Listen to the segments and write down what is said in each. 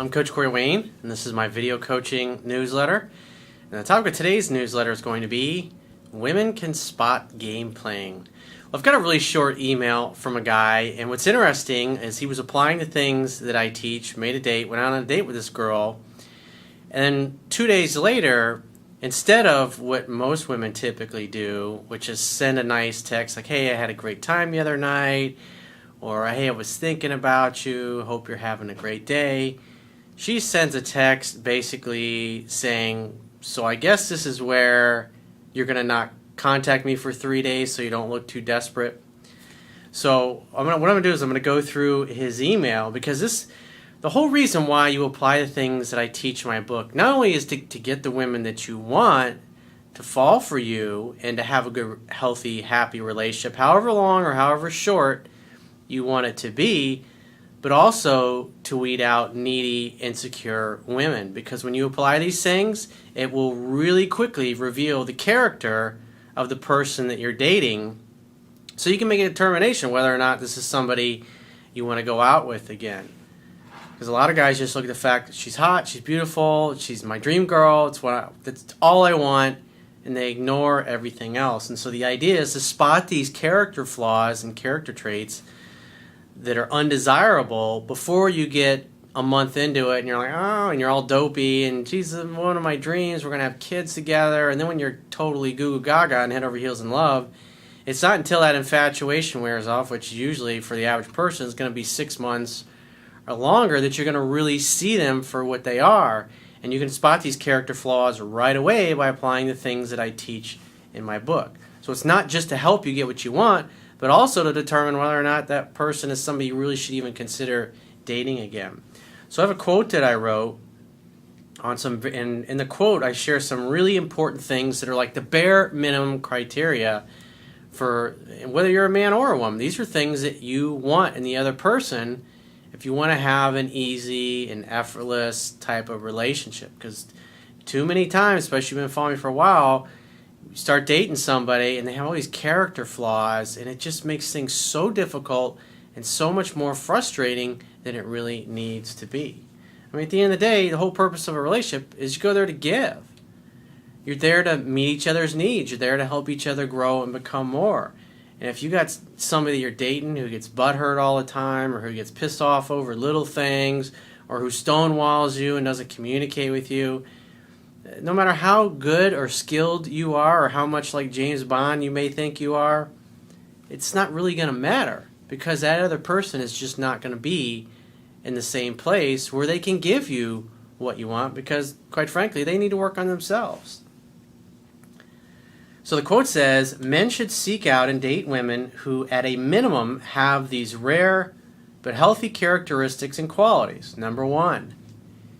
I'm Coach Corey Wayne, and this is my video coaching newsletter. And the topic of today's newsletter is going to be Women Can Spot Game Playing. Well, I've got a really short email from a guy, and what's interesting is he was applying the things that I teach, made a date, went out on a date with this girl, and then 2 days later, instead of what most women typically do, which is send a nice text like, hey, I had a great time the other night, or hey, I was thinking about you, hope you're having a great day, she sends a text basically saying, so I guess this is where you're going to not contact me for 3 days so you don't look too desperate. So what I'm going to do is I'm going to go through his email, because the whole reason why you apply the things that I teach in my book not only is to get the women that you want to fall for you and to have a good, healthy, happy relationship, however long or however short you want it to be, but also to weed out needy, insecure women. Because when you apply these things, it will really quickly reveal the character of the person that you're dating, so you can make a determination whether or not this is somebody you want to go out with again. Because a lot of guys just look at the fact that she's hot, she's beautiful, she's my dream girl, that's all I want, and they ignore everything else. And so the idea is to spot these character flaws and character traits that are undesirable before you get a month into it and you're like, oh, and you're all dopey and she's one of my dreams, we're going to have kids together, and then when you're totally goo-goo gaga and head over heels in love, it's not until that infatuation wears off, which usually for the average person is going to be 6 months or longer, that you're going to really see them for what they are. And you can spot these character flaws right away by applying the things that I teach in my book. So it's not just to help you get what you want, but also to determine whether or not that person is somebody you really should even consider dating again. So I have a quote that I wrote on in the quote I share some really important things that are like the bare minimum criteria for whether you're a man or a woman. These are things that you want in the other person if you want to have an easy and effortless type of relationship. Because too many times, especially if you've been following me for a while, you start dating somebody and they have all these character flaws, and it just makes things so difficult and so much more frustrating than it really needs to be. I mean, at the end of the day, the whole purpose of a relationship is you go there to give. You're there to meet each other's needs. You're there to help each other grow and become more. And if you got somebody you're dating who gets butthurt all the time, or who gets pissed off over little things, or who stonewalls you and doesn't communicate with you, no matter how good or skilled you are, or how much like James Bond you may think you are, it's not really going to matter, because that other person is just not going to be in the same place where they can give you what you want, because, quite frankly, they need to work on themselves. So the quote says, men should seek out and date women who, at a minimum, have these rare but healthy characteristics and qualities. Number 1,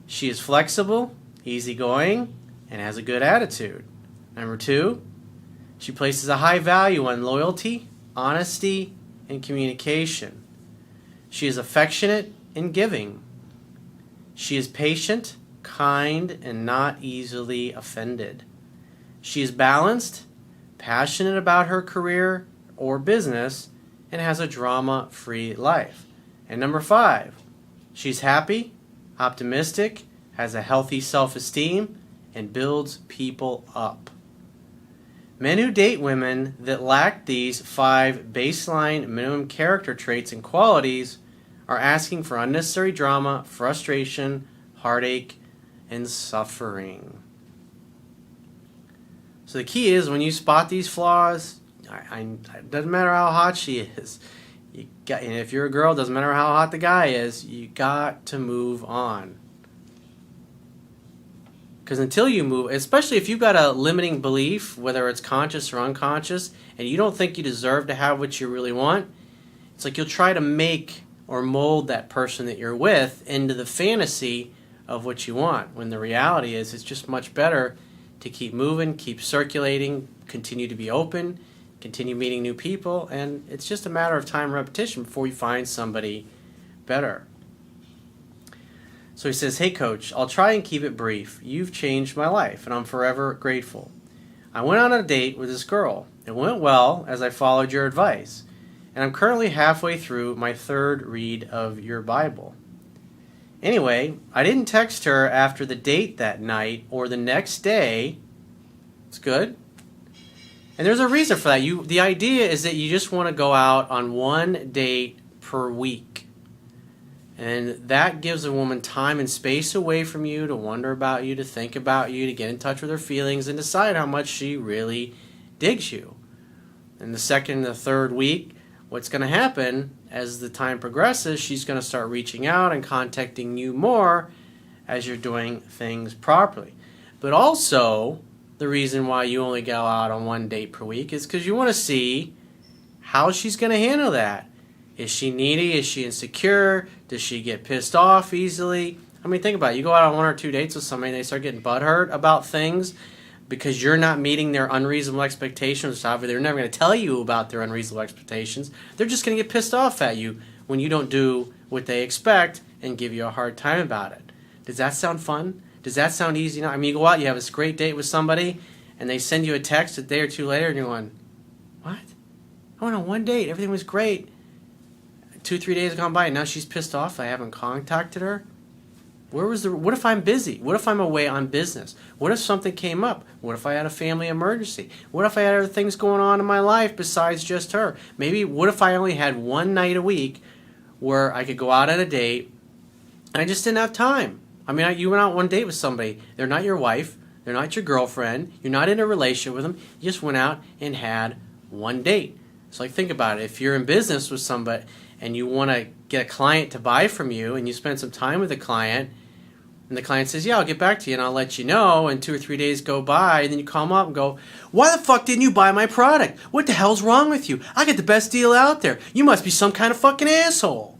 she is flexible, easygoing, and has a good attitude. Number 2, she places a high value on loyalty, honesty, and communication. She is affectionate and giving. She is patient, kind, and not easily offended. She is balanced, passionate about her career or business, and has a drama-free life. And number 5, she's happy, optimistic, has a healthy self-esteem, and builds people up. Men who date women that lack these 5 baseline minimum character traits and qualities are asking for unnecessary drama, frustration, heartache, and suffering. So the key is, when you spot these flaws, it doesn't matter how hot she is. And if you're a girl, it doesn't matter how hot the guy is, you got to move on. Because until you move, especially if you've got a limiting belief, whether it's conscious or unconscious, and you don't think you deserve to have what you really want, it's like you'll try to make or mold that person that you're with into the fantasy of what you want, when the reality is it's just much better to keep moving, keep circulating, continue to be open, continue meeting new people, and it's just a matter of time and repetition before you find somebody better. So he says, hey coach, I'll try and keep it brief. You've changed my life, and I'm forever grateful. I went on a date with this girl. It went well as I followed your advice, and I'm currently halfway through my 3rd read of your Bible. Anyway, I didn't text her after the date that night or the next day. It's good. And there's a reason for that. The idea is that you just want to go out on one date per week. And that gives a woman time and space away from you to wonder about you, to think about you, to get in touch with her feelings and decide how much she really digs you. And the second and the third week, what's going to happen as the time progresses, she's going to start reaching out and contacting you more as you're doing things properly. But also, the reason why you only go out on one date per week is because you want to see how she's going to handle that. Is she needy? Is she insecure? Does she get pissed off easily? I mean, think about it. You go out on 1 or 2 dates with somebody and they start getting butthurt about things because you're not meeting their unreasonable expectations. Obviously, they're never going to tell you about their unreasonable expectations. They're just going to get pissed off at you when you don't do what they expect and give you a hard time about it. Does that sound fun? Does that sound easy? I mean, you go out, you have this great date with somebody, and they send you a text a day or two later, and you're going, what? I went on one date. Everything was great. 2-3 days have gone by, and now she's pissed off. I haven't contacted her. What if I'm busy? What if I'm away on business? What if something came up? What if I had a family emergency? What if I had other things going on in my life besides just her? Maybe what if I only had one night a week where I could go out on a date and I just didn't have time? I mean, you went out on one date with somebody. They're not your wife. They're not your girlfriend. You're not in a relationship with them. You just went out and had one date. So like, think about it. If you're in business with somebody and you want to get a client to buy from you and you spend some time with the client and the client says, yeah, I'll get back to you and I'll let you know, and 2 or 3 days go by and then you call them up and go, why the fuck didn't you buy my product? What the hell's wrong with you? I get the best deal out there. You must be some kind of fucking asshole.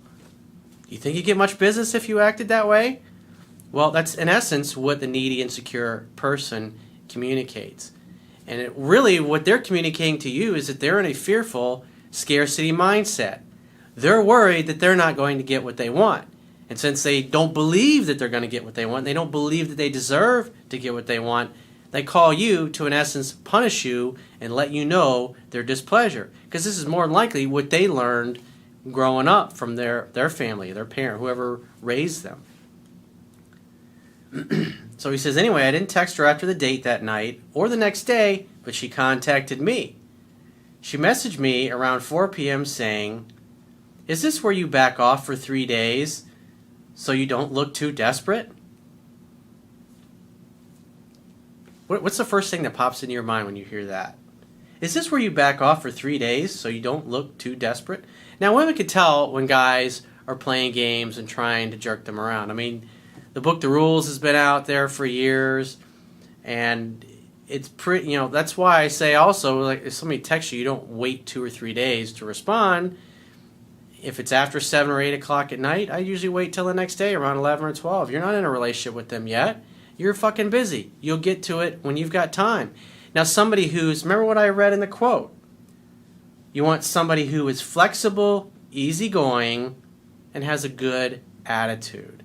You think you get much business if you acted that way? Well, that's in essence what the needy, insecure person communicates. And what they're communicating to you is that they're in a fearful scarcity mindset. They're worried that they're not going to get what they want. And since they don't believe that they're going to get what they want, they don't believe that they deserve to get what they want, they call you to, in essence, punish you and let you know their displeasure. Because this is more than likely what they learned growing up from their family, their parent, whoever raised them. So he says, anyway, I didn't text her after the date that night or the next day, but she contacted me. She messaged me around 4 p.m. saying, is this where you back off for 3 days so you don't look too desperate? What's the first thing that pops into your mind when you hear that? Is this where you back off for 3 days so you don't look too desperate? Now, women can tell when guys are playing games and trying to jerk them around. I mean, the book The Rules has been out there for years, and it's pretty, that's why I say also, like, if somebody texts you, you don't wait 2 or 3 days to respond. If it's after 7 or 8 o'clock at night, I usually wait till the next day around 11 or 12. You're not in a relationship with them yet. You're fucking busy. You'll get to it when you've got time. Now, somebody remember what I read in the quote? You want somebody who is flexible, easygoing, and has a good attitude.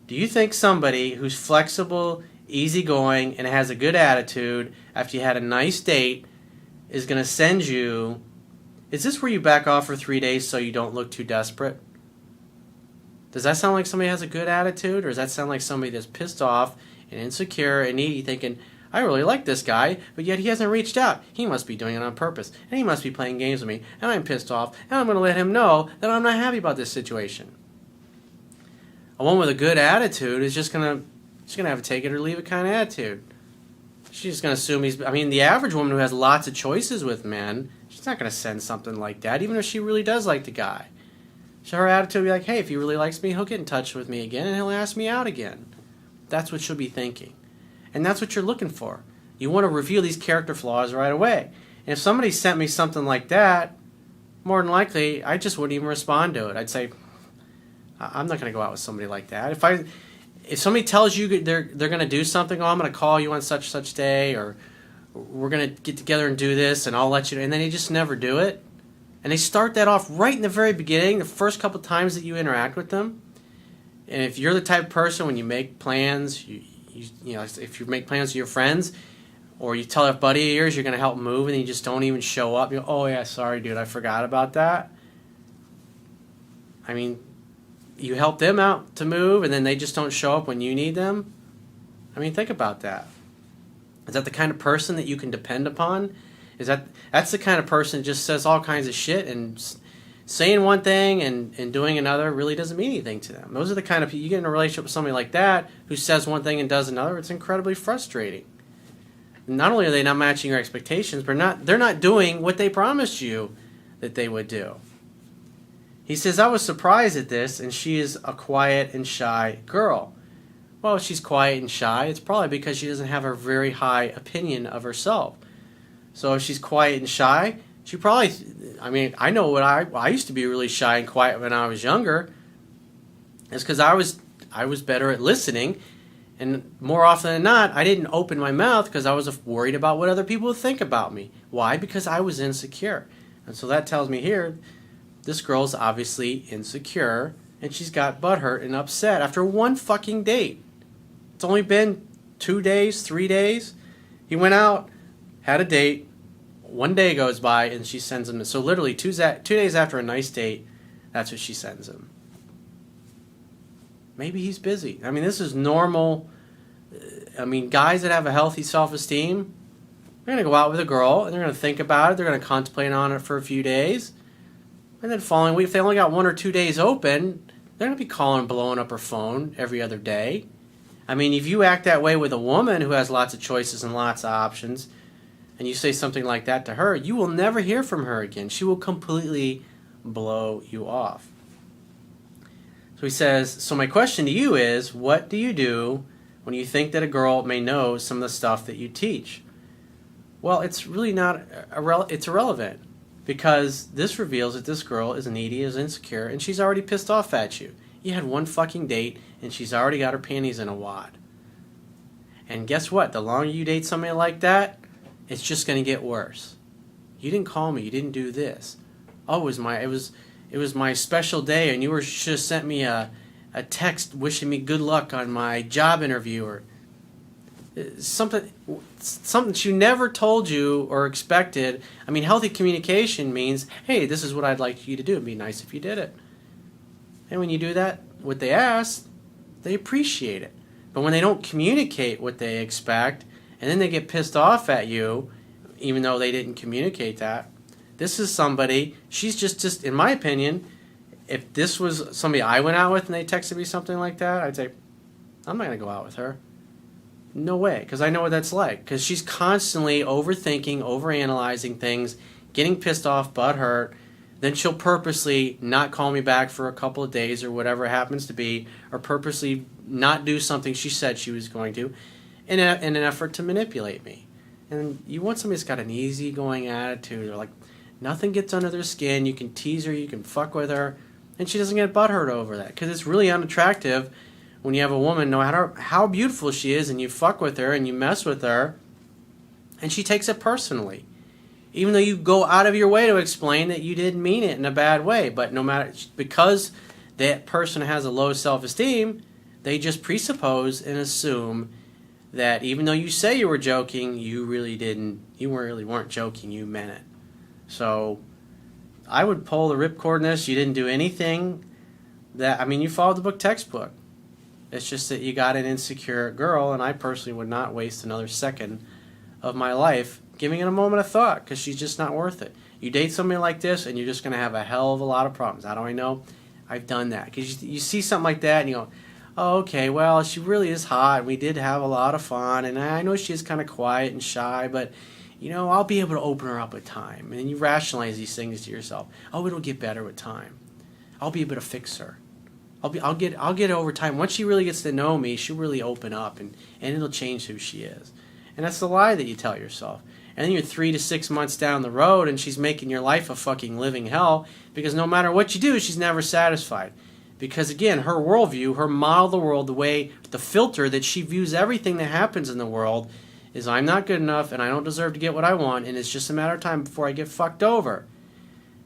Do you think somebody who's flexible, easygoing, and has a good attitude after you had a nice date is going to send you, is this where you back off for 3 days so you don't look too desperate? Does that sound like somebody has a good attitude, or does that sound like somebody that's pissed off and insecure and needy, thinking, I really like this guy, but yet he hasn't reached out. He must be doing it on purpose, and he must be playing games with me, and I'm pissed off, and I'm going to let him know that I'm not happy about this situation. A woman with a good attitude is just going to have a take it or leave it kind of attitude. She's just going to assume the average woman who has lots of choices with men, she's not going to send something like that, even if she really does like the guy. So her attitude will be like, hey, if he really likes me, he'll get in touch with me again, and he'll ask me out again. That's what she'll be thinking. And that's what you're looking for. You want to reveal these character flaws right away. And if somebody sent me something like that, more than likely, I just wouldn't even respond to it. I'd say, I'm not going to go out with somebody like that. If somebody tells you they're going to do something, I'm going to call you on such day, or we're going to get together and do this, and I'll let you know, and then they just never do it. And they start that off right in the very beginning, the first couple times that you interact with them. And if you're the type of person, when you make plans, if you make plans with your friends, or you tell a buddy of yours you're going to help move, and you just don't even show up, you go, oh yeah, sorry dude, I forgot about that. I mean, you help them out to move and then they just don't show up when you need them? I mean, think about that. Is that the kind of person that you can depend upon? That's the kind of person that just says all kinds of shit and saying one thing and doing another really doesn't mean anything to them. Those are the kind of people, you get in a relationship with somebody like that who says one thing and does another, it's incredibly frustrating. Not only are they not matching your expectations, but they're not doing what they promised you that they would do. He says, I was surprised at this, and she is a quiet and shy girl. Well, if she's quiet and shy, it's probably because she doesn't have a very high opinion of herself. So if she's quiet and shy, she probably, I mean, I know what I used to be really shy and quiet when I was younger. It's because I was better at listening, and more often than not, I didn't open my mouth because I was worried about what other people would think about me. Why? Because I was insecure. And so that tells me here, this girl's obviously insecure, and she's got butthurt and upset after one fucking date. It's only been 2 days, 3 days. He went out, had a date, 1 day goes by, and she sends him. So literally 2 days after a nice date, that's what she sends him. Maybe he's busy. I mean, this is normal. I mean, guys that have a healthy self-esteem, they're going to go out with a girl, and they're going to think about it. They're going to contemplate on it for a few days. And then following week, if they only got 1 or 2 days open, they're going to be calling and blowing up her phone every other day. I mean, if you act that way with a woman who has lots of choices and lots of options, and you say something like that to her, you will never hear from her again. She will completely blow you off. So he says, so my question to you is, what do you do when you think that a girl may know some of the stuff that you teach? Well, it's really not, it's irrelevant, because this reveals that this girl is needy, is insecure, and she's already pissed off at you. You had one fucking date, and she's already got her panties in a wad. And guess what? The longer you date somebody like that, it's just going to get worse. You didn't call me. You didn't do this. Oh, it was my special day, and you should have sent me a text wishing me good luck on my job interview, or something she never told you or expected. I mean, healthy communication means, hey, this is what I'd like you to do. It'd be nice if you did it. And when you do that, what they ask, they appreciate it. But when they don't communicate what they expect, and then they get pissed off at you, even though they didn't communicate that, this is somebody, she's just in my opinion, if this was somebody I went out with and they texted me something like that, I'd say, I'm not going to go out with her. No way, because I know what that's like. Because she's constantly overthinking, overanalyzing things, getting pissed off, butthurt. Then she'll purposely not call me back for a couple of days or whatever it happens to be, or purposely not do something she said she was going to in an effort to manipulate me. And you want somebody that's got an easygoing attitude, or like nothing gets under their skin, you can tease her, you can fuck with her, and she doesn't get butthurt over that. Because it's really unattractive when you have a woman, no matter how beautiful she is, and you fuck with her and you mess with her, and she takes it personally. Even though you go out of your way to explain that you didn't mean it in a bad way. But no matter, because that person has a low self-esteem, they just presuppose and assume that even though you say you were joking, you really weren't joking, you meant it. So I would pull the ripcord in this. You didn't do anything that, I mean, you followed the book textbook. It's just that you got an insecure girl, and I personally would not waste another second of my life giving it a moment of thought, because she's just not worth it. You date somebody like this, and you're just going to have a hell of a lot of problems. How do I know? I've done that. Because you see something like that, and you go, oh, okay, well, she really is hot. We did have a lot of fun, and I know she is kind of quiet and shy, but, you know, I'll be able to open her up with time. And then you rationalize these things to yourself. Oh, it'll get better with time. I'll be able to fix her. I'll get it over time. Once she really gets to know me, she'll really open up, and it'll change who she is. And that's the lie that you tell yourself. And then you're 3 to 6 months down the road, and she's making your life a fucking living hell, because no matter what you do, she's never satisfied. Because again, her worldview, her model of the world, the filter that she views everything that happens in the world is, I'm not good enough, and I don't deserve to get what I want, and it's just a matter of time before I get fucked over.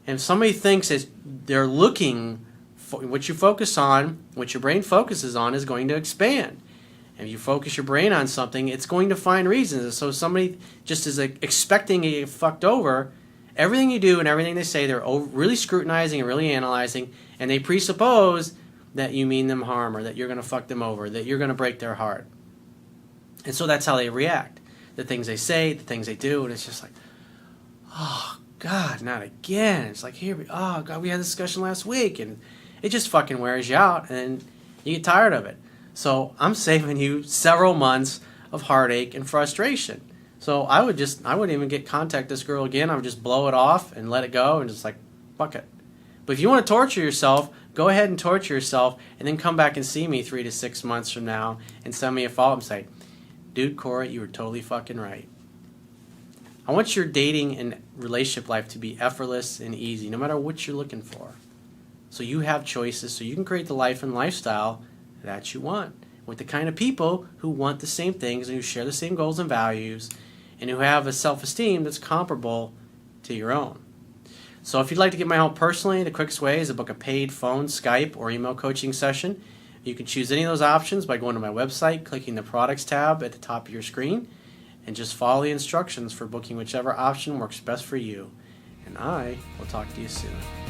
And if somebody thinks that they're looking for what you focus on, what your brain focuses on, is going to expand. And if you focus your brain on something, it's going to find reasons. So somebody just is expecting to get fucked over, everything you do and everything they say, they're really scrutinizing and really analyzing, and they presuppose that you mean them harm, or that you're going to fuck them over, that you're going to break their heart. And so that's how they react. The things they say, the things they do, and it's just like, oh, God, not again. It's like, oh, God, we had this discussion last week, and it just fucking wears you out, and you get tired of it. So I'm saving you several months of heartache and frustration. So I wouldn't even contact this girl again. I would just blow it off and let it go and just like, fuck it. But if you want to torture yourself, go ahead and torture yourself, and then come back and see me 3 to 6 months from now and send me a follow-up and say, dude, Corey, you were totally fucking right. I want your dating and relationship life to be effortless and easy, no matter what you're looking for. So you have choices, so you can create the life and lifestyle that you want with the kind of people who want the same things and who share the same goals and values and who have a self-esteem that's comparable to your own. So if you'd like to get my help personally, the quickest way is to book a paid phone, Skype, or email coaching session. You can choose any of those options by going to my website, clicking the products tab at the top of your screen, and just follow the instructions for booking whichever option works best for you. And I will talk to you soon.